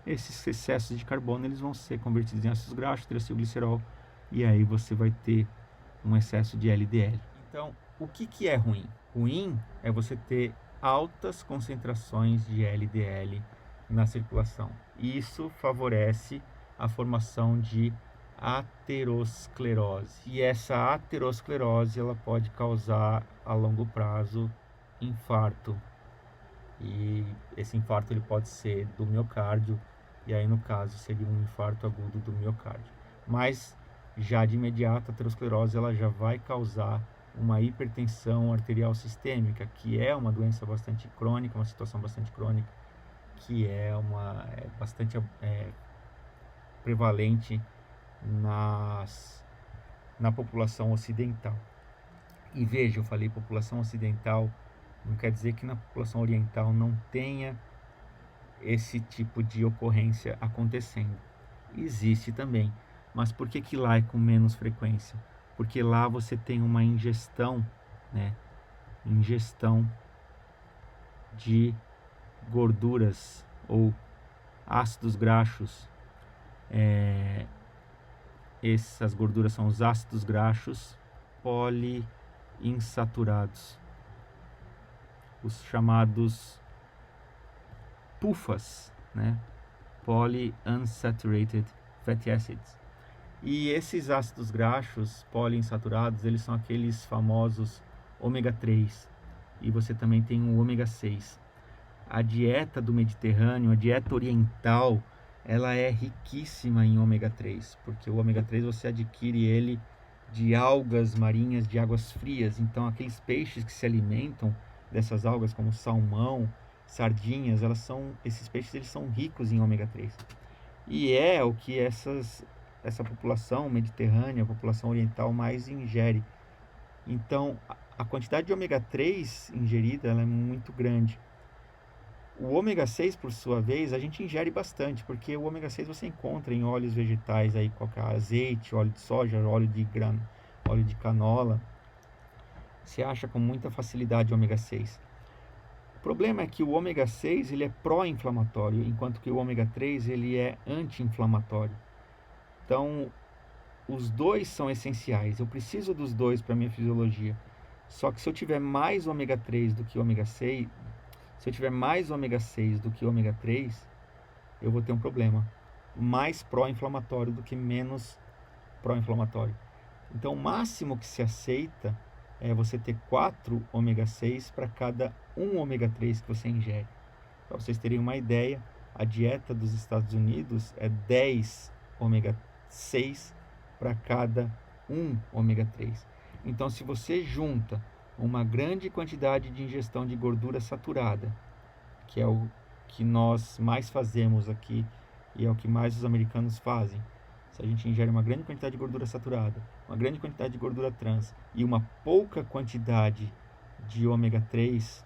Esses excessos de carbono, eles vão ser convertidos em ácidos graxos, triacilglicerol, e aí você vai ter um excesso de LDL. Então, o que é ruim? Ruim é você ter altas concentrações de LDL na circulação. Isso favorece a formação de aterosclerose. E essa aterosclerose ela pode causar a longo prazo infarto. E esse infarto ele pode ser do miocárdio, e aí no caso seria um infarto agudo do miocárdio. Mas já de imediato a aterosclerose ela já vai causar uma hipertensão arterial sistêmica, que é uma doença bastante crônica, uma situação bastante crônica, que é bastante prevalente na população ocidental. E veja, eu falei população ocidental, não quer dizer que na população oriental não tenha esse tipo de ocorrência acontecendo. Existe também, mas por que lá é com menos frequência? Porque lá você tem uma ingestão, né? Ingestão de gorduras ou ácidos graxos. Essas gorduras são os ácidos graxos poliinsaturados, os chamados PUFAs, né? Polyunsaturated Fatty Acids. E esses ácidos graxos poliinsaturados, eles são aqueles famosos ômega 3, e você também tem o ômega 6. A dieta do Mediterrâneo, a dieta oriental, ela é riquíssima em ômega 3, porque o ômega 3 você adquire ele de algas marinhas de águas frias. Então aqueles peixes que se alimentam dessas algas, como salmão, sardinhas, esses peixes eles são ricos em ômega 3. E é o que essa população mediterrânea, a população oriental mais ingere. Então a quantidade de ômega 3 ingerida ela é muito grande. O ômega 6, por sua vez, a gente ingere bastante, porque o ômega 6 você encontra em óleos vegetais, aí, qualquer azeite, óleo de soja, óleo de canola. Você acha com muita facilidade o ômega 6. O problema é que o ômega 6 ele é pró-inflamatório, enquanto que o ômega 3 ele é anti-inflamatório. Então, os dois são essenciais. Eu preciso dos dois para a minha fisiologia. Só que se eu tiver mais ômega 3 do que ômega 6, se eu tiver mais ômega 6 do que ômega 3, eu vou ter um problema. Mais pró-inflamatório do que menos pró-inflamatório. Então, o máximo que se aceita é você ter 4 ômega 6 para cada 1 ômega 3 que você ingere. Para vocês terem uma ideia, a dieta dos Estados Unidos é 10 ômega 6 para cada 1 ômega 3. Então, se você junta uma grande quantidade de ingestão de gordura saturada, que é o que nós mais fazemos aqui e é o que mais os americanos fazem. Se a gente ingere uma grande quantidade de gordura saturada, uma grande quantidade de gordura trans e uma pouca quantidade de ômega 3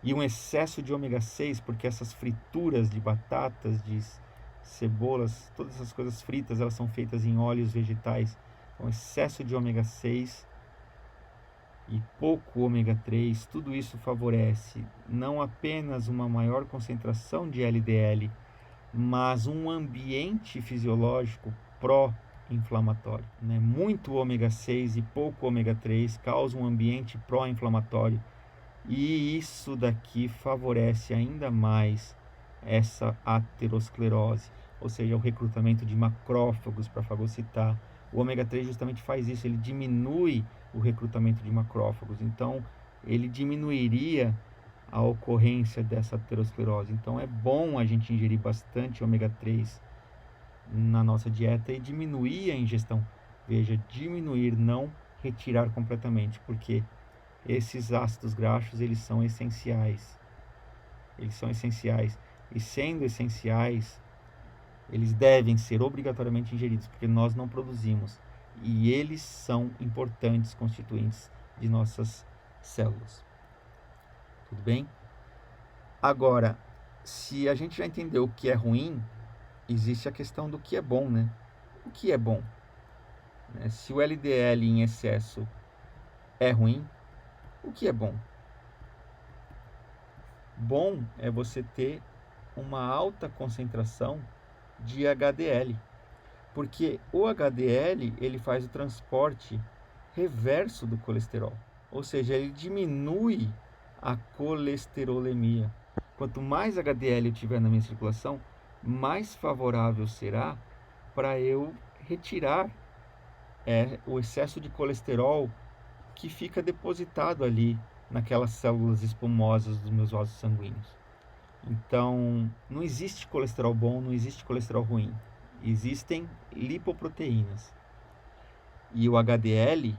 e um excesso de ômega 6, porque essas frituras de batatas, de cebolas, todas essas coisas fritas, elas são feitas em óleos vegetais, então excesso de ômega 6 e pouco ômega 3, tudo isso favorece não apenas uma maior concentração de LDL, mas um ambiente fisiológico pró-inflamatório. Né? Muito ômega 6 e pouco ômega 3 causam um ambiente pró-inflamatório, e isso daqui favorece ainda mais essa aterosclerose, ou seja, o recrutamento de macrófagos para fagocitar. O ômega 3 justamente faz isso, ele diminui o recrutamento de macrófagos, então ele diminuiria a ocorrência dessa aterosclerose. Então é bom a gente ingerir bastante ômega 3 na nossa dieta e diminuir a ingestão. Veja, diminuir, não retirar completamente, porque esses ácidos graxos, eles são essenciais. Eles são essenciais. E sendo essenciais, eles devem ser obrigatoriamente ingeridos, porque nós não produzimos. E eles são importantes constituintes de nossas células. Tudo bem? Agora, se a gente já entendeu o que é ruim, existe a questão do que é bom, né? O que é bom? Se o LDL em excesso é ruim, o que é bom? Bom é você ter uma alta concentração de HDL, porque o HDL ele faz o transporte reverso do colesterol, ou seja, ele diminui a colesterolemia. Quanto mais HDL eu tiver na minha circulação, mais favorável será para eu retirar o excesso de colesterol que fica depositado ali naquelas células espumosas dos meus vasos sanguíneos. Então, não existe colesterol bom, não existe colesterol ruim. Existem lipoproteínas. E o HDL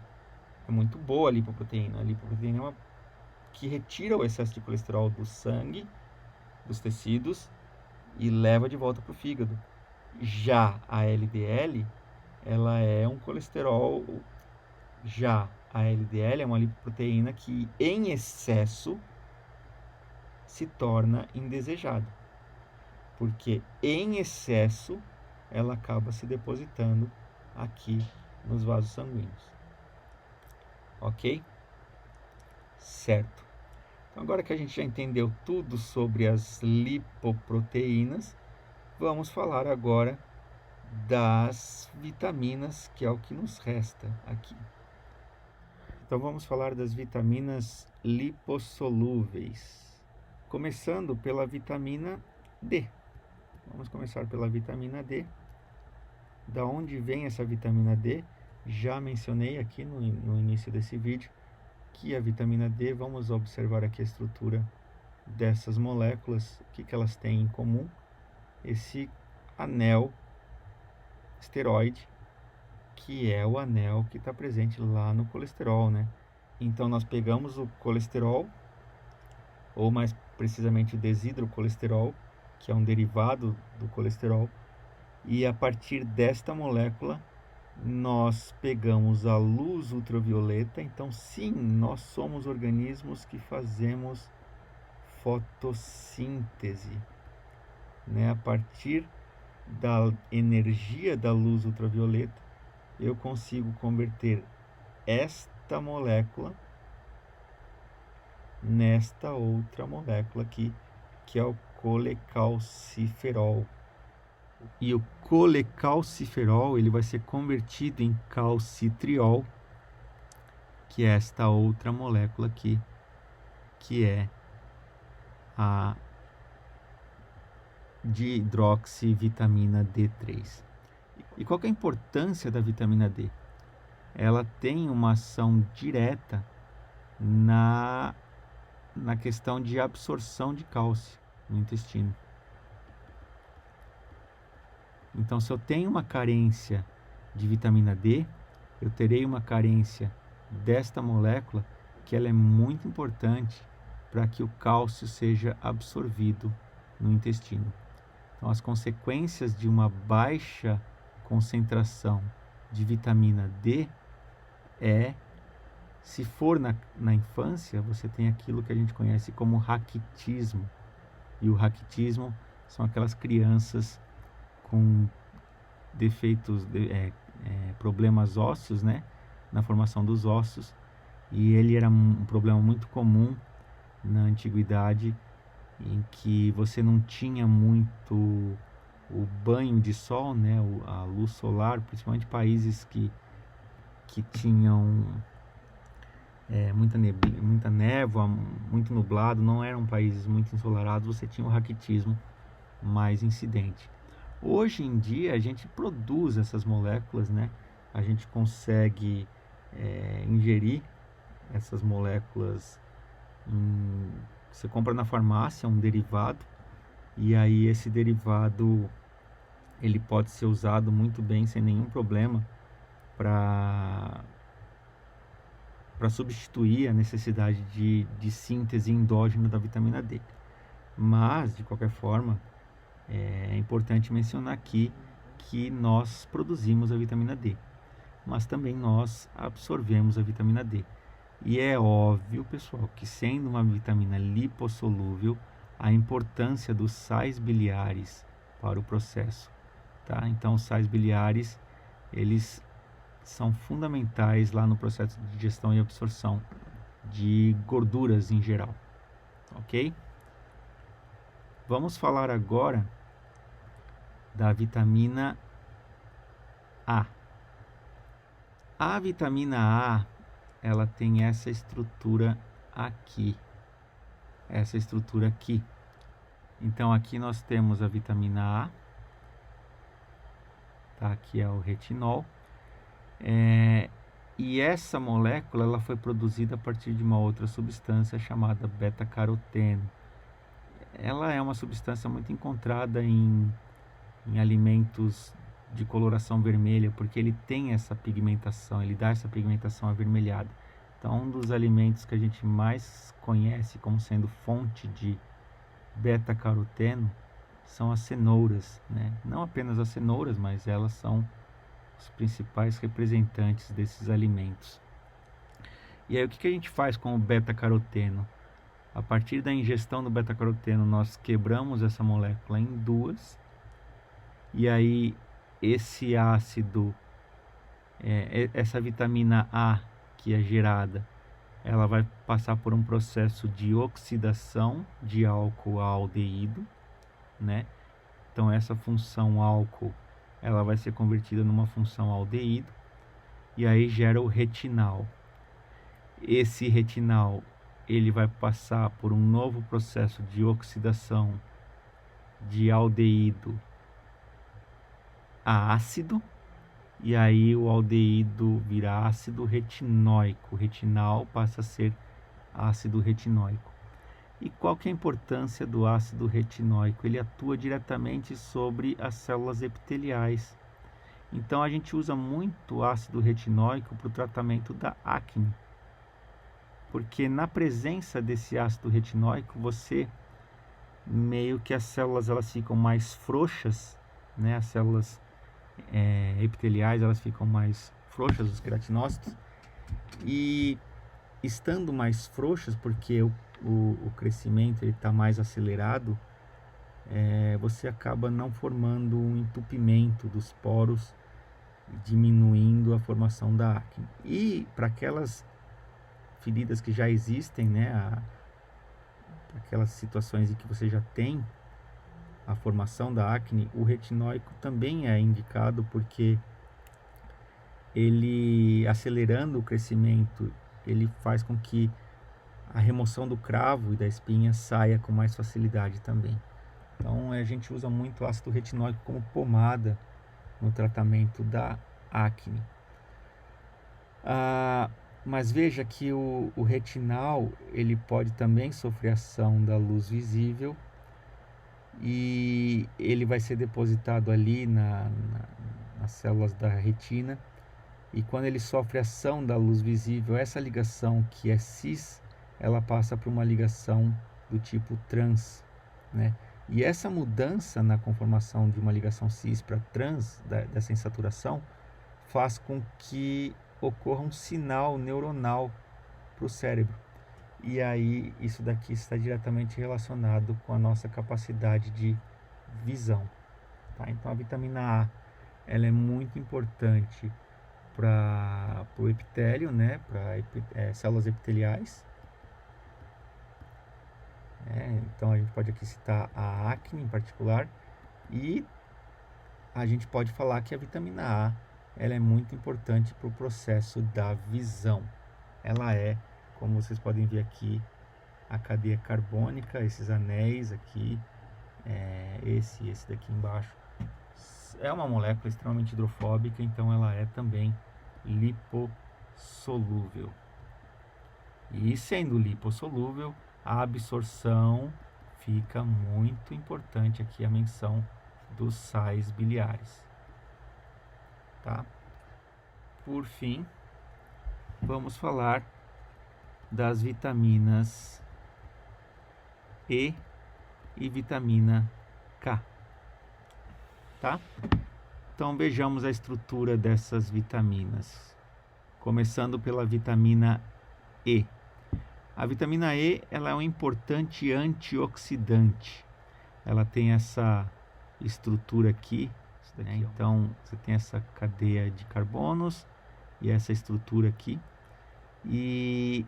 é muito boa a lipoproteína. A lipoproteína é uma que retira o excesso de colesterol do sangue, dos tecidos e leva de volta para o fígado. Já a LDL, ela é um colesterol. Já a LDL é uma lipoproteína que, em excesso, se torna indesejada, porque em excesso ela acaba se depositando aqui nos vasos sanguíneos. Ok? Certo. Então, agora que a gente já entendeu tudo sobre as lipoproteínas, vamos falar agora das vitaminas, que é o que nos resta aqui. Então vamos falar das vitaminas lipossolúveis. Começando pela vitamina D. Vamos começar pela vitamina D. Da onde vem essa vitamina D? Já mencionei aqui no início desse vídeo que a vitamina D, vamos observar aqui a estrutura dessas moléculas, o que elas têm em comum. Esse anel esteroide, que é o anel que está presente lá no colesterol, né? Então nós pegamos o colesterol, ou mais precisamente o desidrocolesterol, que é um derivado do colesterol, e a partir desta molécula nós pegamos a luz ultravioleta. Então sim, nós somos organismos que fazemos fotossíntese, né? A partir da energia da luz ultravioleta, eu consigo converter esta molécula nesta outra molécula aqui, que é o colecalciferol. E o colecalciferol ele vai ser convertido em calcitriol, que é esta outra molécula aqui, que é a dihidroxivitamina D3. E qual que é a importância da vitamina D? Ela tem uma ação direta na questão de absorção de cálcio no intestino. Então, se eu tenho uma carência de vitamina D, eu terei uma carência desta molécula, que ela é muito importante para que o cálcio seja absorvido no intestino. Então, as consequências de uma baixa concentração de vitamina D se for na infância, você tem aquilo que a gente conhece como raquitismo. E o raquitismo são aquelas crianças com defeitos, problemas ósseos, né? Na formação dos ossos. E ele era um problema muito comum na antiguidade, em que você não tinha muito o banho de sol, né? A luz solar, principalmente países que tinham muita névoa, muito nublado, não eram países muito ensolarados, você tinha o raquitismo mais incidente. Hoje em dia a gente produz essas moléculas, né? A gente consegue ingerir essas moléculas em Você compra na farmácia um derivado, e aí esse derivado ele pode ser usado muito bem, sem nenhum problema, para substituir a necessidade de síntese endógena da vitamina D. Mas, de qualquer forma, é importante mencionar aqui que nós produzimos a vitamina D, mas também nós absorvemos a vitamina D. E é óbvio, pessoal, que sendo uma vitamina lipossolúvel, a importância dos sais biliares para o processo, tá? Então, os sais biliares, eles são fundamentais lá no processo de digestão e absorção de gorduras em geral, ok? Vamos falar agora da vitamina A. A vitamina A, ela tem essa estrutura aqui. Essa estrutura aqui. Então, aqui nós temos a vitamina A. Tá? Aqui é o retinol. E essa molécula, ela foi produzida a partir de uma outra substância chamada beta-caroteno. Ela é uma substância muito encontrada em alimentos de coloração vermelha, porque ele tem essa pigmentação, ele dá essa pigmentação avermelhada. Então, um dos alimentos que a gente mais conhece como sendo fonte de beta-caroteno são as cenouras, né? Não apenas as cenouras, mas elas são os principais representantes desses alimentos. E aí, o que a gente faz com o beta-caroteno? A partir da ingestão do beta-caroteno, nós quebramos essa molécula em duas, e aí esse ácido, essa vitamina A que é gerada, ela vai passar por um processo de oxidação de álcool a aldeído, né? Então essa função álcool, ela vai ser convertida numa função aldeído, e aí gera o retinal. Esse retinal, ele vai passar por um novo processo de oxidação de aldeído a ácido, e aí o aldeído vira ácido retinóico, o retinal passa a ser ácido retinóico. E qual que é a importância do ácido retinóico? Ele atua diretamente sobre as células epiteliais. Então a gente usa muito ácido retinóico para o tratamento da acne, porque na presença desse ácido retinóico, você meio que as células elas ficam mais frouxas, né? As células epiteliais elas ficam mais frouxas, os queratinócitos, e estando mais frouxas, porque o crescimento está mais acelerado, você acaba não formando um entupimento dos poros, diminuindo a formação da acne. E para aquelas feridas que já existem, né, aquelas situações em que você já tem a formação da acne, o retinóico também é indicado, porque ele, acelerando o crescimento, ele faz com que a remoção do cravo e da espinha saia com mais facilidade também. Então a gente usa muito ácido retinóico como pomada no tratamento da acne. Mas veja que o retinal, ele pode também sofrer ação da luz visível, e ele vai ser depositado ali nas células da retina, e quando ele sofre ação da luz visível, essa ligação que é cis, ela passa para uma ligação do tipo trans, né? E essa mudança na conformação de uma ligação cis para trans, dessa insaturação, faz com que ocorra um sinal neuronal para o cérebro. E aí isso daqui está diretamente relacionado com a nossa capacidade de visão, tá? Então a vitamina A, ela é muito importante para o epitélio, né? Para células epiteliais. Então a gente pode aqui citar a acne em particular, e a gente pode falar que a vitamina A, ela é muito importante para o processo da visão. Ela é, como vocês podem ver aqui, a cadeia carbônica, esses anéis aqui, esse daqui embaixo, é uma molécula extremamente hidrofóbica, então ela é também lipossolúvel. E sendo lipossolúvel, a absorção fica muito importante aqui a menção dos sais biliares, tá? Por fim, vamos falar das vitaminas E e vitamina K, tá? Então vejamos a estrutura dessas vitaminas, começando pela vitamina E. A vitamina E, ela é um importante antioxidante. Ela tem essa estrutura aqui, né? Então você tem essa cadeia de carbonos e essa estrutura aqui. E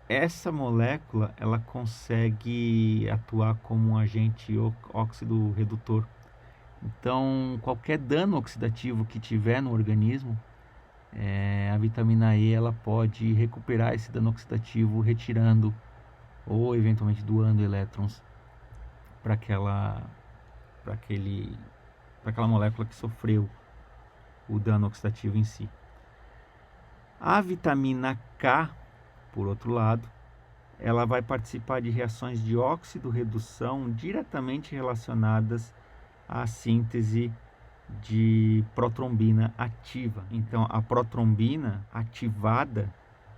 essa molécula, ela consegue atuar como um agente óxido redutor. Então, qualquer dano oxidativo que tiver no organismo, a vitamina E ela pode recuperar esse dano oxidativo retirando ou eventualmente doando elétrons para aquela molécula que sofreu o dano oxidativo em si. A vitamina K, por outro lado, ela vai participar de reações de óxido-redução diretamente relacionadas à síntese de protrombina ativa. Então, a protrombina ativada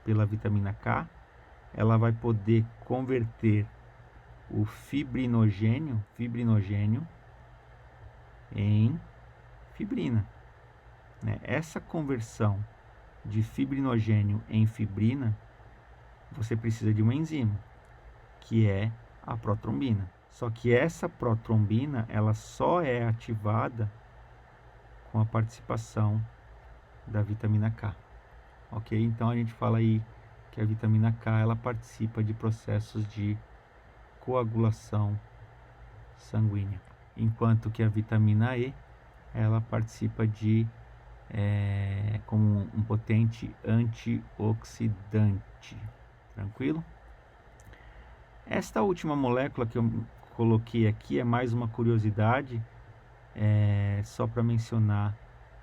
pela vitamina K, ela vai poder converter o fibrinogênio em fibrina, né? Essa conversão de fibrinogênio em fibrina, você precisa de uma enzima, que é a protrombina. Só que essa protrombina, ela só é ativada com a participação da vitamina K, ok? Então a gente fala aí que a vitamina K, ela participa de processos de coagulação sanguínea, enquanto que a vitamina E, ela participa de como um potente antioxidante. Tranquilo? Esta última molécula que eu coloquei aqui é mais uma curiosidade, só para mencionar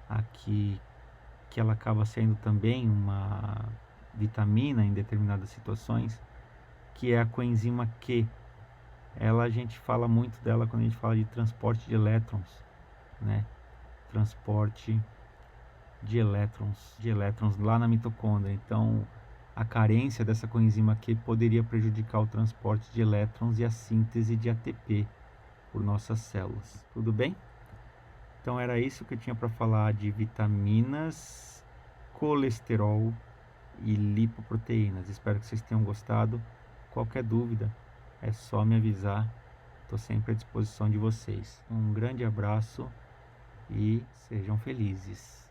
aqui que ela acaba sendo também uma vitamina em determinadas situações, que é a coenzima Q. Ela, a gente fala muito dela quando a gente fala de transporte de elétrons, né? Transporte de elétrons lá na mitocôndria. Então, a carência dessa coenzima Q poderia prejudicar o transporte de elétrons e a síntese de ATP por nossas células. Tudo bem? Então era isso que eu tinha para falar de vitaminas, colesterol e lipoproteínas. Espero que vocês tenham gostado. Qualquer dúvida é só me avisar. Estou sempre à disposição de vocês. Um grande abraço e sejam felizes.